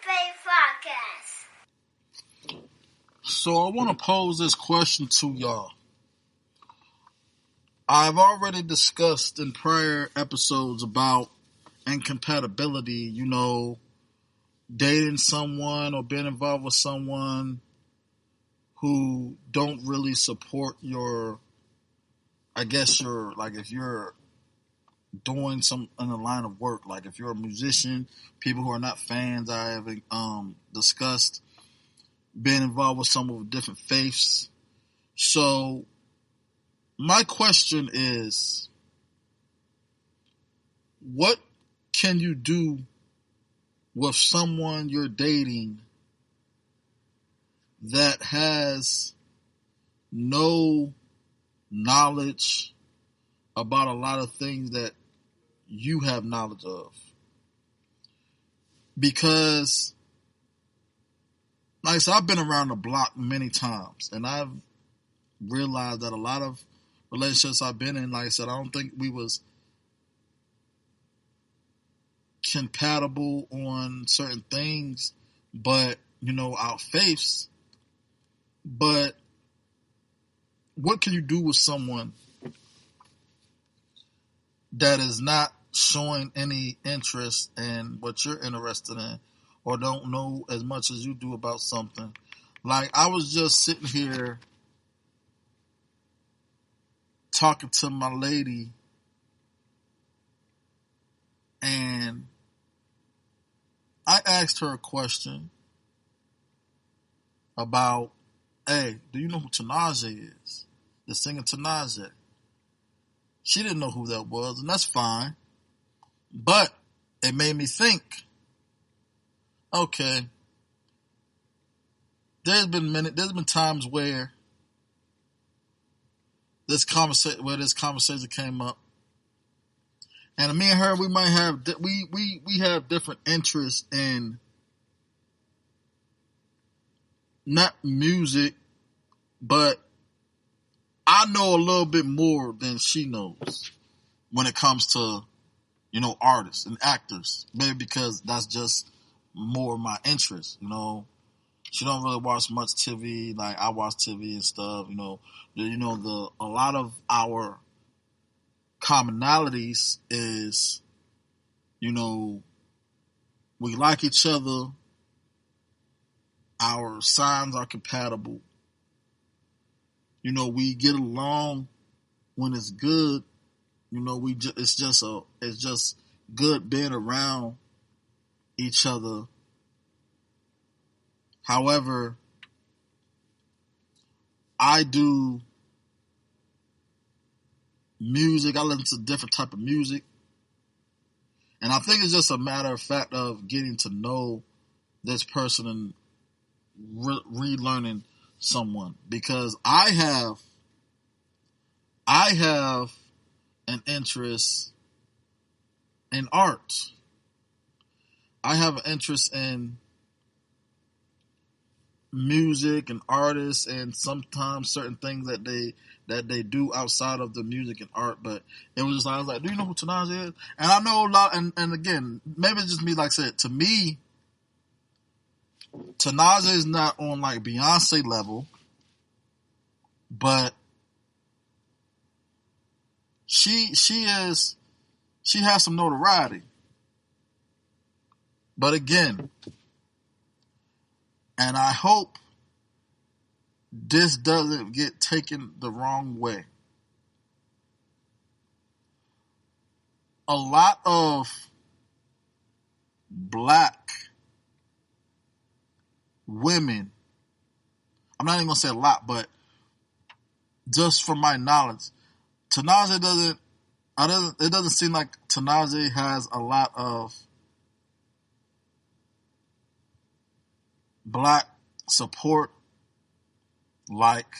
Podcast. So I want to pose this question to y'all. I've already discussed in prior episodes about incompatibility, dating someone or being involved with someone who don't really support if you're doing some in the line of work, like if you're a musician, people who are not fans. I have discussed being involved with someone with different faiths. So my question is, what can you do with someone you're dating that has no knowledge about a lot of things that you have knowledge of? Because, like I said, I've been around the block many times, and I've realized that a lot of relationships I've been in, like I said, I don't think we was compatible on certain things, but, our faiths. But what can you do with someone that is not showing any interest in what you're interested in, or don't know as much as you do about something? Like, I was just sitting here talking to my lady, and I asked her a question about, hey, do you know who Tanaje is? The singer Tanaje. She didn't know who that was, and that's fine. But it made me think, okay, there's been times where this conversation came up, and me and her, we might have we have different interests in not music, but I know a little bit more than she knows when it comes to, artists and actors. Maybe because that's just more of my interest, She don't really watch much TV. Like, I watch TV and stuff, a lot of our commonalities is, we like each other. Our signs are compatible. We get along when it's good. It's just good being around each other. However, I do music. I listen to different type of music. And I think it's just a matter of fact of getting to know this person and relearning someone. Because I have an interest in art. I have an interest in music and artists, and sometimes certain things that they do outside of the music and art. But it was just, I was like, do you know who Tanaje is? And I know a lot, and again, maybe it's just me, like I said, to me, Tanaje is not on like Beyonce level, but she has some notoriety. But again, and I hope this doesn't get taken the wrong way, a lot of black women, I'm not even going to say a lot, but just from my knowledge, it doesn't seem like Tanaje has a lot of black support like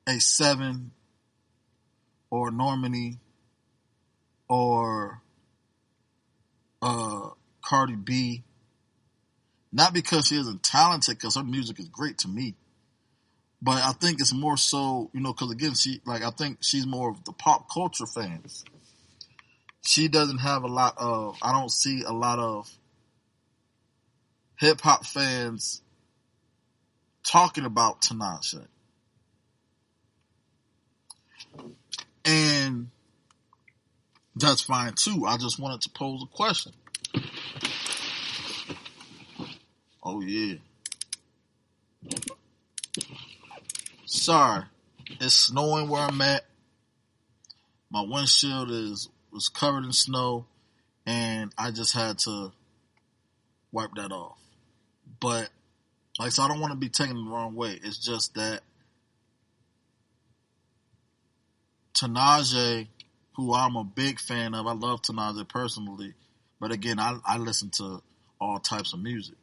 a Seven or Normani or Cardi B. Not because she isn't talented, because her music is great to me, but I think it's more so, because again, I think she's more of the pop culture fans. She doesn't have I don't see a lot of hip hop fans talking about Tinashe. And that's fine too. I just wanted to pose a question. Oh yeah. Sorry. It's snowing where I'm at. My windshield was covered in snow, and I just had to wipe that off. But like, so I don't want to be taken the wrong way. It's just that Tinashe, who I'm a big fan of, I love Tinashe personally, but again, I listen to all types of music.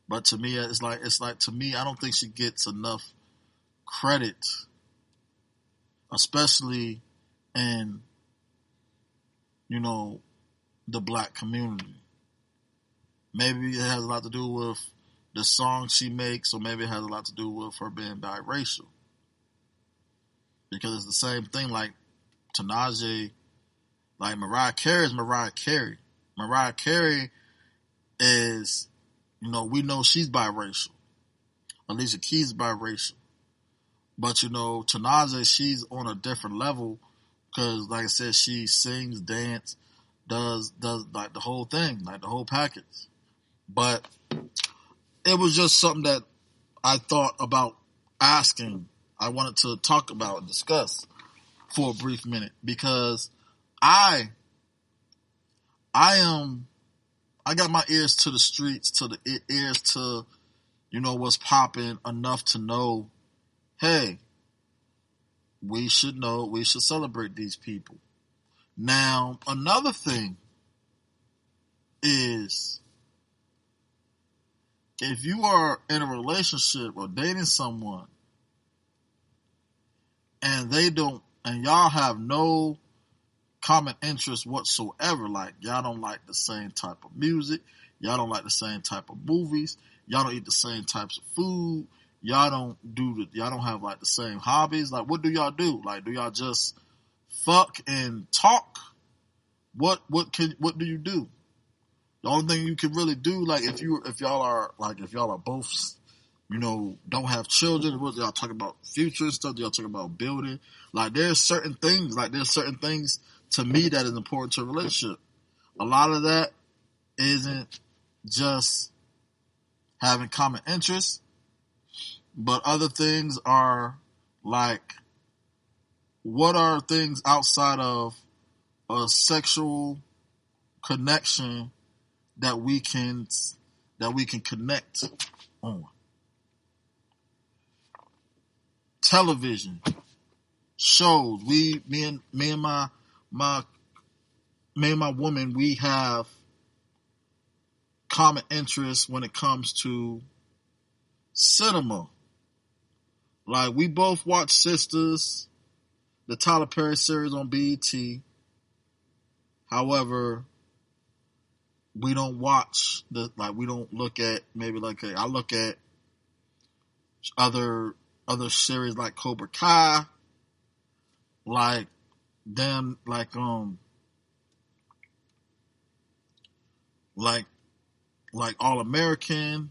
But to me, it's like to me, I don't think she gets enough credit, especially in, you know, the black community. Maybe it has a lot to do with the songs she makes, or maybe it has a lot to do with her being biracial. Because it's the same thing, like Tinashe, like Mariah Carey is Mariah Carey. Mariah Carey is, you know, we know she's biracial. Alicia Keys is biracial. But, you know, Tinashe, she's on a different level because, like I said, she sings, dance, does like the whole thing, like the whole package. But it was just something that I thought about asking. I wanted to talk about and discuss for a brief minute because I got my ears to the streets, to the ears to, you know, what's popping enough to know, hey, we should celebrate these people. Now, another thing is, if you are in a relationship or dating someone and y'all have no common interest whatsoever, like y'all don't like the same type of music, y'all don't like the same type of movies, y'all don't eat the same types of food, y'all don't have like the same hobbies, like what do y'all do? Like, do y'all just fuck and talk? What do you do? The only thing you can really do, like if y'all are both, you know, don't have children, what y'all talking about future stuff, y'all talking about building, like there's certain things to me that is important to a relationship. A lot of that isn't just having common interests, but other things are like, what are things outside of a sexual connection that we can connect on? Television, shows. Me and my woman, we have common interests when it comes to cinema. Like, we both watch Sisters, the Tyler Perry series on BET. However, we don't watch we don't look at, maybe like, I look at other series like Cobra Kai, like them, like All American.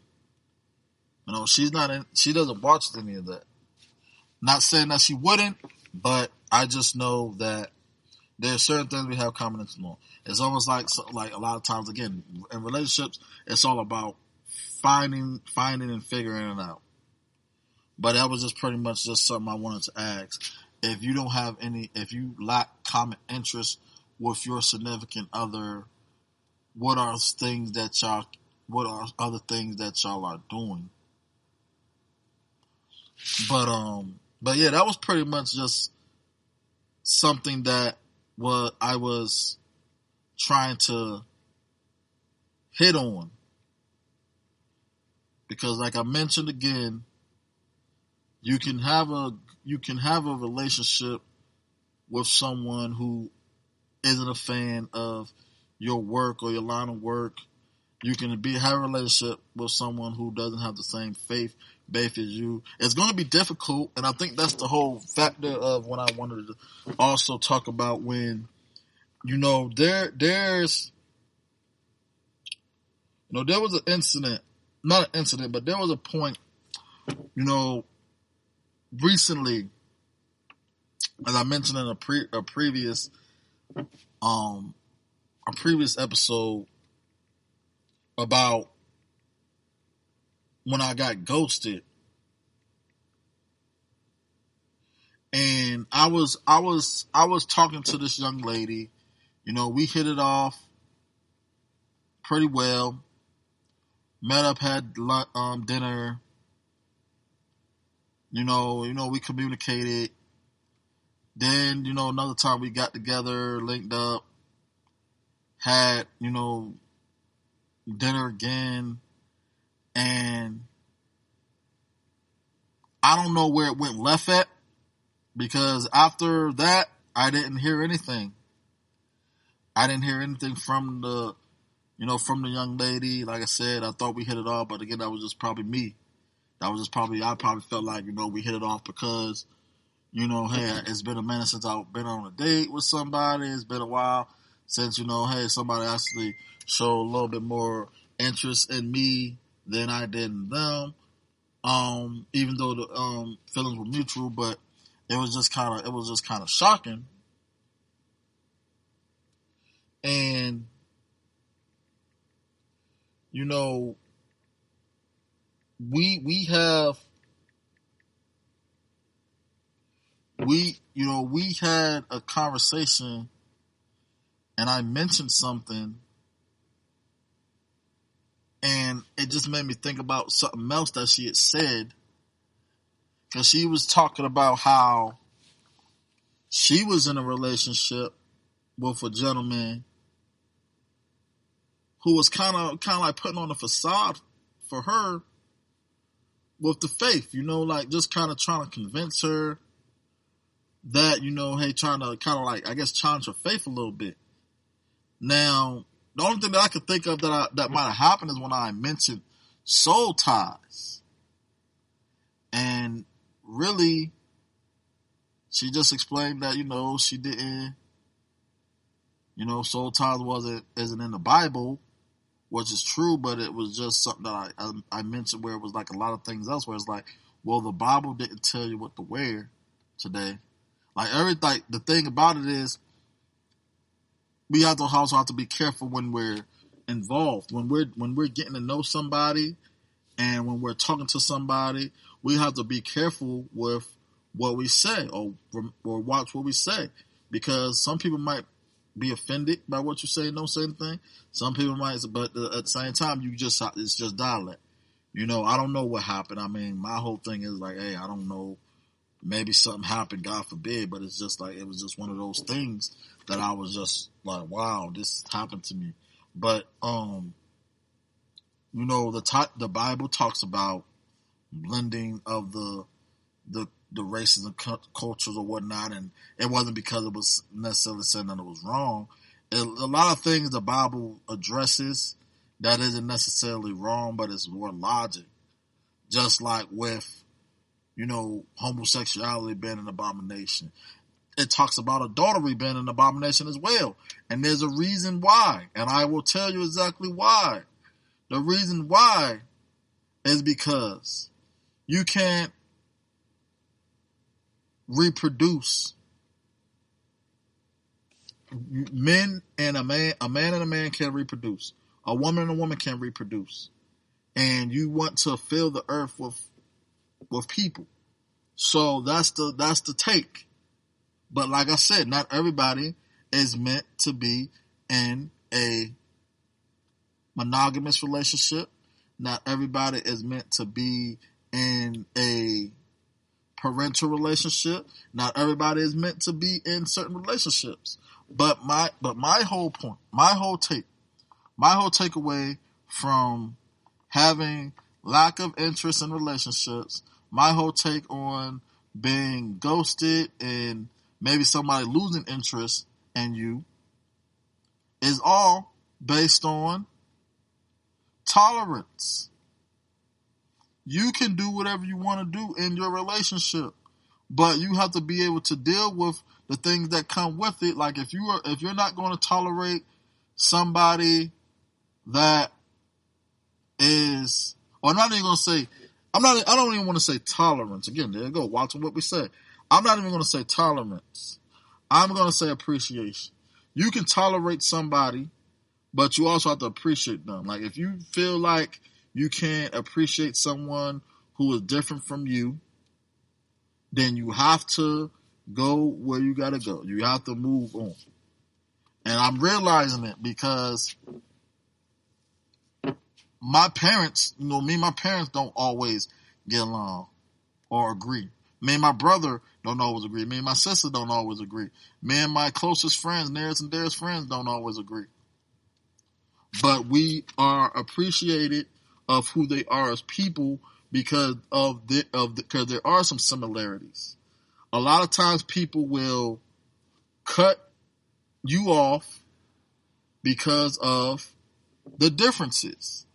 You know, she doesn't watch any of that. Not saying that she wouldn't, but I just know that there's certain things we have common interest on. It's almost like a lot of times, again, in relationships, it's all about finding and figuring it out. But that was just pretty much just something I wanted to ask. If you lack common interest with your significant other, what are other things that y'all are doing? But yeah, that was pretty much just something that I was trying to hit on. Because like I mentioned again, you can have a relationship with someone who isn't a fan of your work or your line of work. You can have a relationship with someone who doesn't have the same faith as you. It's going to be difficult, and I think that's the whole factor of what I wanted to also talk about. When, you know, there was an incident not an incident, but there was a point, recently, as I mentioned in a previous episode about when I got ghosted, and I was talking to this young lady. We hit it off pretty well. Met up, had dinner. We communicated. Then, another time we got together, linked up, had, dinner again. And I don't know where it went left at, because after that, I didn't hear anything. I didn't hear anything from the young lady. Like I said, I thought we hit it off, but again, that was just probably me. I probably felt like, we hit it off because, hey, it's been a minute since I've been on a date with somebody. It's been a while since, hey, somebody actually showed a little bit more interest in me than I did in them. Even though the feelings were mutual, but it was just kind of shocking. And we had a conversation, and I mentioned something, and it just made me think about something else that she had said, because she was talking about how she was in a relationship with a gentleman who was kind of like putting on a facade for her with the faith, like just kind of trying to convince her that, hey, trying to kind of like, I guess, challenge her faith a little bit. Now, the only thing that I could think of that might have happened is when I mentioned soul ties. And really, she just explained that, she didn't, soul ties isn't in the Bible, which is true, but it was just something that I mentioned where it was like a lot of things else where it's like, well, the Bible didn't tell you what to wear today. Like the thing about it is, we also have to be careful when we're involved, when we're getting to know somebody, and when we're talking to somebody, we have to be careful with what we say or watch what we say, because some people might be offended by what you say and don't say anything. Some people might, but at the same time, it's just dialect. I don't know what happened. I mean, my whole thing is like, hey, I don't know. Maybe something happened, God forbid, but it's just like, it was just one of those things that I was just like, wow, this happened to me. But, the Bible talks about blending of the races and cultures or whatnot, and it wasn't because it was necessarily saying that it was wrong. A lot of things the Bible addresses that isn't necessarily wrong, but it's more logic. Just like with, homosexuality being an abomination. It talks about adultery being an abomination as well. And there's a reason why. And I will tell you exactly why. The reason why is because you can't reproduce. Men and a man and a man can't reproduce. A woman and a woman can't reproduce. And you want to fill the earth with people. So that's the take. But like I said, not everybody is meant to be in a monogamous relationship. Not everybody is meant to be in a parental relationship. Not everybody is meant to be in certain relationships. But my whole point, my whole takeaway from having lack of interest in relationships, my whole take on being ghosted and maybe somebody losing interest in you is all based on tolerance. You can do whatever you want to do in your relationship, but you have to be able to deal with the things that come with it. Like if you're not going to tolerate somebody that is or I'm not even going to say, I don't even want to say tolerance. Again, there you go. Watching what we say. I'm not even going to say tolerance. I'm going to say appreciation. You can tolerate somebody, but you also have to appreciate them. Like if you feel like you can't appreciate someone who is different from you, then you have to go where you got to go. You have to move on. And I'm realizing it because my parents, me and my parents don't always get along or agree. Me and my brother don't always agree. Me and my sister don't always agree. Me and my closest friends, nearest and dearest friends, don't always agree. But we are appreciated of who they are as people because because there are some similarities. A lot of times people will cut you off because of the differences.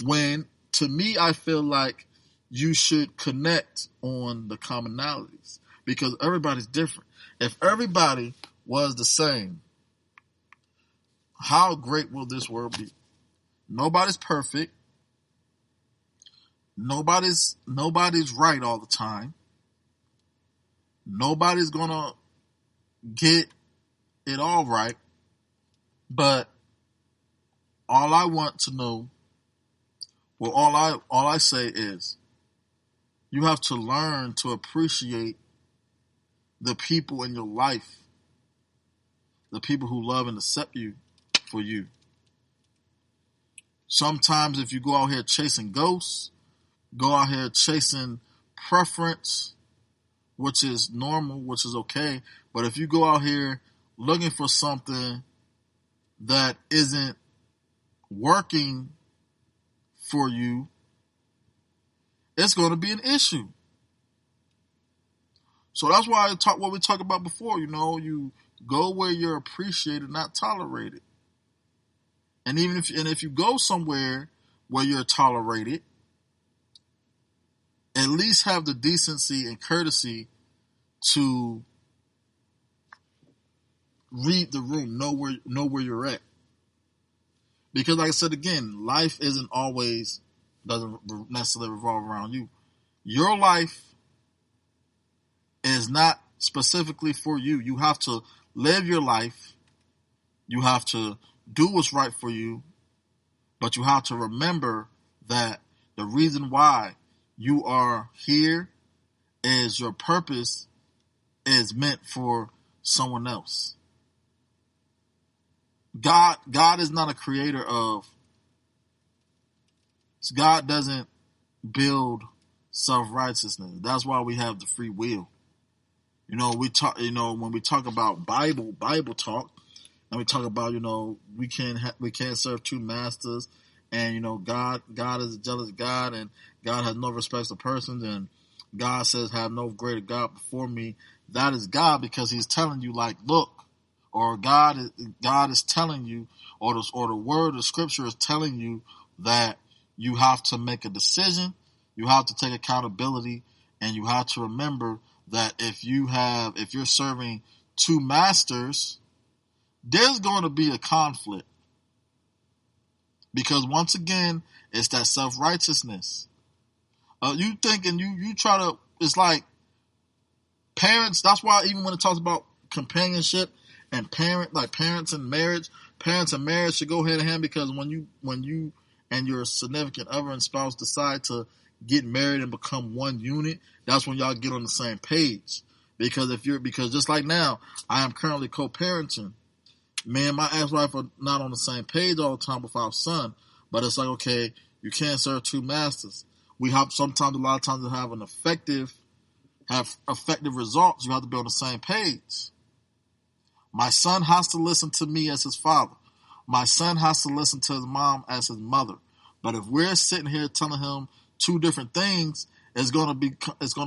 When, to me, I feel like you should connect on the commonalities because everybody's different. If everybody was the same, how great will this world be? Nobody's perfect. Nobody's right all the time. Nobody's gonna get it all right. But all I want to know, well, all I say is, you have to learn to appreciate the people in your life, the people who love and accept you for you. Sometimes if you go out here chasing ghosts, go out here chasing preference, which is normal, which is okay, but if you go out here looking for something that isn't working for you, it's going to be an issue. So that's why what we talked about before, you go where you're appreciated, not tolerated. And even if you go somewhere where you're tolerated, at least have the decency and courtesy to read the room, know where you're at. Because like I said again, life doesn't necessarily revolve around you. Your life is not specifically for you. You have to live your life. You have to do what's right for you. But you have to remember that the reason why you are here is your purpose is meant for someone else. God is not a creator of, God doesn't build self-righteousness. That's why we have the free will. When we talk about Bible talk, and we talk about, we can't serve two masters, and God is a jealous God, and God has no respect of persons, and God says, have no greater God before me. That is God, because he's telling you, like, look, or God is telling you, or the word of scripture is telling you that you have to make a decision, you have to take accountability, and you have to remember that if you're serving two masters, there's going to be a conflict. Because once again, it's that self-righteousness. You think and you try to, it's like parents, that's why even when it talks about companionship and parents and marriage should go hand in hand, because when you and your significant other and spouse decide to get married and become one unit, that's when y'all get on the same page. Because just like now, I am currently co-parenting. Me and my ex-wife are not on the same page all the time with our son, but it's like, okay, you can't serve two masters. We have a lot of times to have effective results. You have to be on the same page. My son has to listen to me as his father. My son has to listen to his mom as his mother. But if we're sitting here telling him two different things, it's going to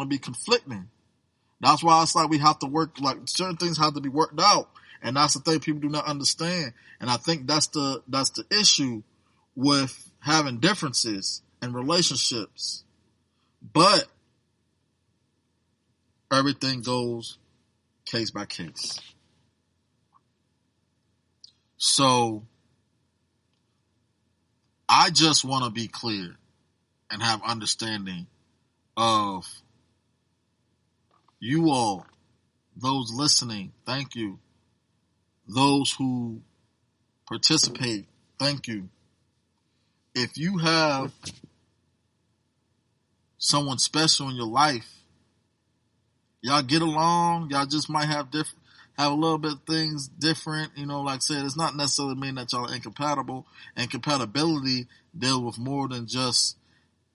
be conflicting. That's why it's like we have to work, like certain things have to be worked out. And that's the thing people do not understand. And I think that's the issue with having differences in relationships. But everything goes case by case. So I just want to be clear. and have understanding of you all, those listening, thank you. Those who participate, thank you. If you have someone special in your life, y'all get along, y'all just might have a little bit of things different, like I said, it's not necessarily mean that y'all are incompatible. Incompatibility deal with more than just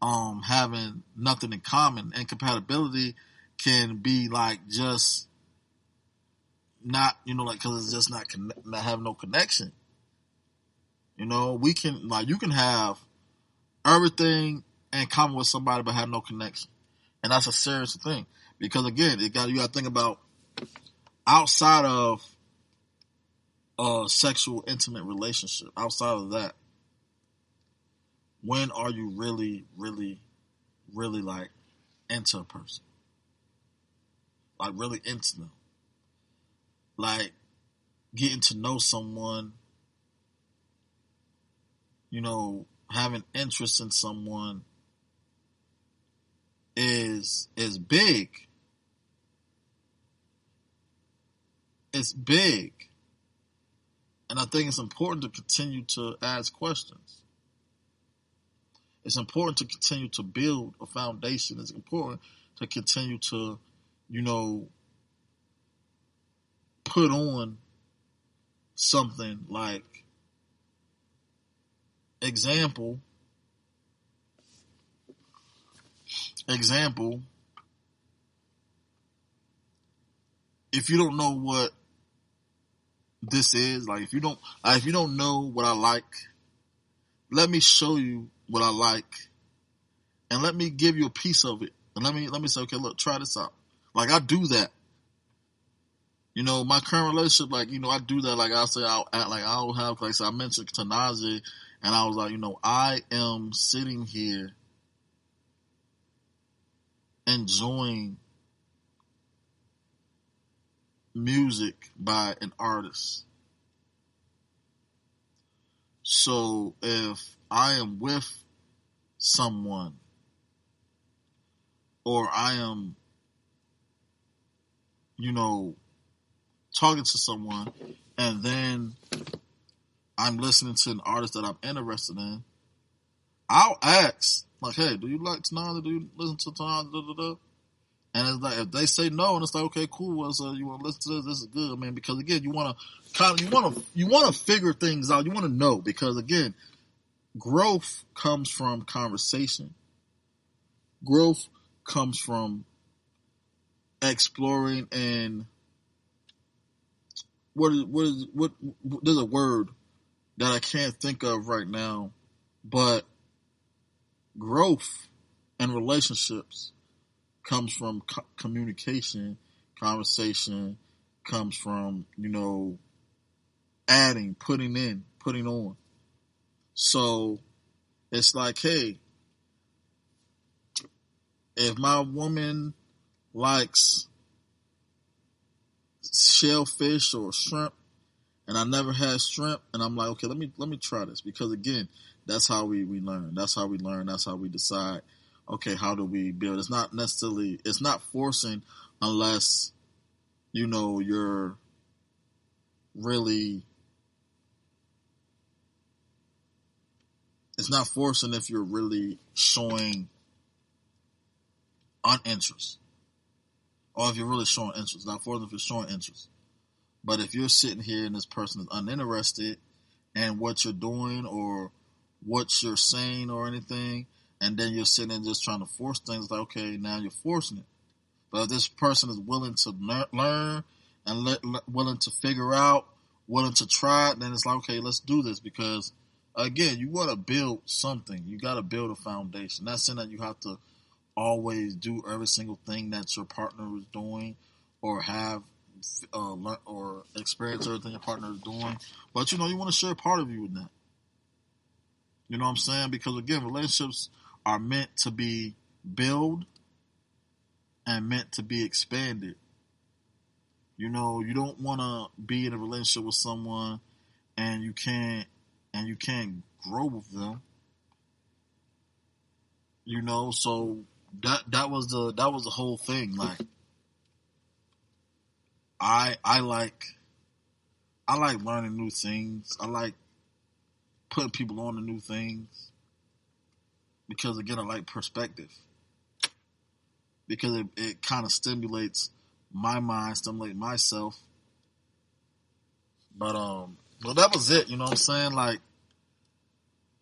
having nothing in common. Incompatibility can be like just not, because it's just not have no connection. We can, you can have everything in common with somebody but have no connection. And that's a serious thing. Because again, you got to think about outside of a sexual intimate relationship, outside of that, when are you really, really, really like into a person? Like really into them. Like getting to know someone, having interest in someone is big. It's big. And I think it's important to continue to ask questions. It's important to continue to build a foundation. It's important to continue to, put on something like example, if you don't know what this is, like if you don't know what I like, let me show you what I like and let me give you a piece of it. And let me say, okay, look, try this out. Like I do that. My current relationship, I do that. Like I'll say, I'll have, like I mentioned to Najee, and I was like, I am sitting here enjoying music by an artist. So if I am with someone or I am, talking to someone and then I'm listening to an artist that I'm interested in, I'll ask, like, hey, do you like Tanana? Do you listen to Tanana? And it's like, if they say no, and it's like, okay, cool. Well, so you want to listen to this? This is good, man. Because again, you want to figure things out. You want to know, because again, growth comes from conversation. Growth comes from exploring, and there's a word that I can't think of right now, but growth and relationships comes from communication, conversation, comes from, adding, putting in, putting on. So it's like, hey, if my woman likes shellfish or shrimp and I never had shrimp, and I'm like, okay, let me try this, because again, that's how we learn. That's how we learn. That's how we decide, okay, how do we build? It's not forcing unless, you're really, it's not forcing if you're really showing uninterest. Or if you're really showing interest. Not forcing if you're showing interest. But if you're sitting here and this person is uninterested in what you're doing or what you're saying or anything, and then you're sitting and just trying to force things, like, okay, now you're forcing it. But if this person is willing to learn and willing to figure out, willing to try it, then it's like, okay, let's do this. Because, again, you want to build something. You got to build a foundation. Not saying that you have to always do every single thing that your partner is doing or have or experience everything your partner is doing. But, you want to share part of you with that. You know what I'm saying? Because, again, relationships are meant to be built and meant to be expanded. You don't want to be in a relationship with someone and you can't grow with them. You know, so that was the whole thing. Like I like learning new things. I like putting people on to new things because again I like perspective. Because it kind of stimulates my mind, stimulate myself. But that was it, you know what I'm saying? Like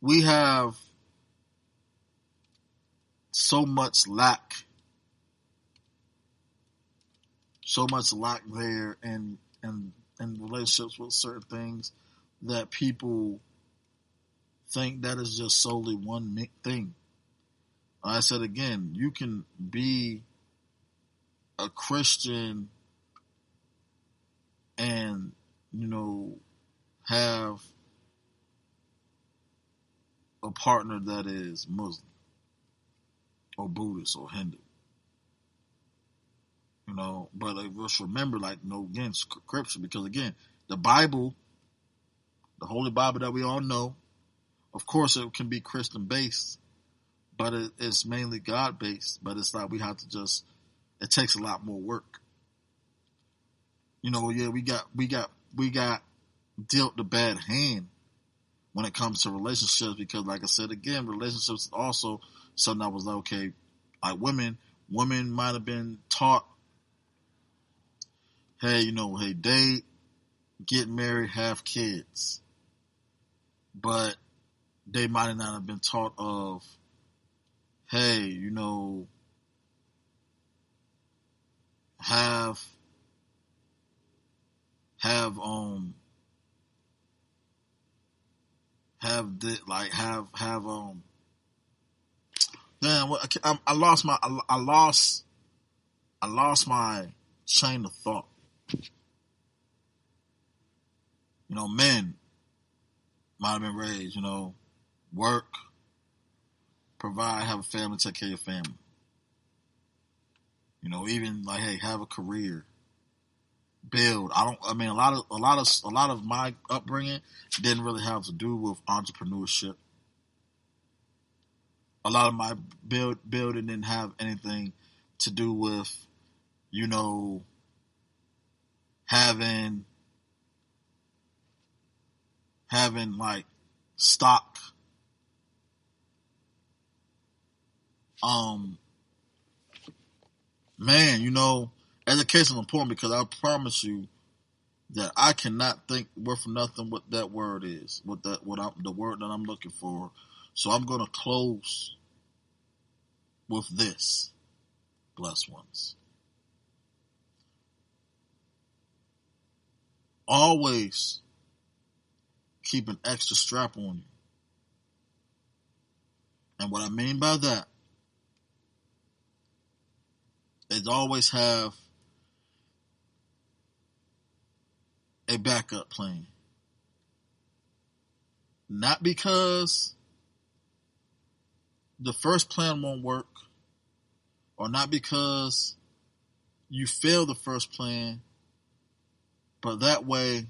we have so much lack there in relationships with certain things that people think that is just solely one thing. I said again, you can be a Christian and, you know, have a partner that is Muslim or Buddhist or Hindu. You know, but let's remember, like, you know, again, scripture, because again, the Bible, the Holy Bible that we all know, of course it can be Christian based, but it's mainly God based. But it's like we have to just, it takes a lot more work. You know, yeah, we got dealt the bad hand when it comes to relationships because, like I said again, relationships is also something that was like, okay, like women might have been taught, hey, you know, hey, date, get married, have kids, but they might not have been taught of, hey, you know, have damn, what I lost my chain of thought. You know, men might have been raised, you know, work, provide, have a family, take care of your family. You know, even like, hey, have a career, build. A lot of my upbringing didn't really have to do with entrepreneurship. A lot of my building didn't have anything to do with, you know, having like stock. Man, you know, education is important because I promise you that I cannot think worth nothing what that word is, the word that I'm looking for. So I'm going to close with this, blessed ones. Always keep an extra strap on you. And what I mean by that is always have a backup plan. Not because the first plan won't work, or not because you fail the first plan, but that way,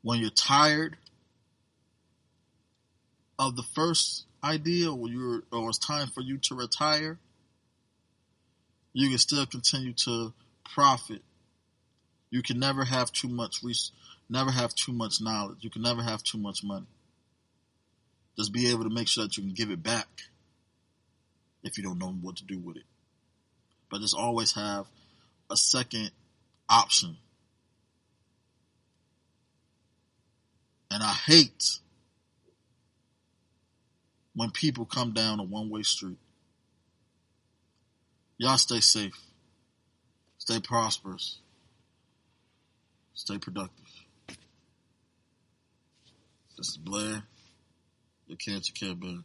when you're tired of the first idea, or it's time for you to retire, you can still continue to profit. You can never have too much never have too much knowledge. You can never have too much money. Just be able to make sure that you can give it back if you don't know what to do with it. But just always have a second option. And I hate when people come down a one-way street. Y'all stay safe. Stay prosperous. Stay productive. This is Blair, your cancer care bear.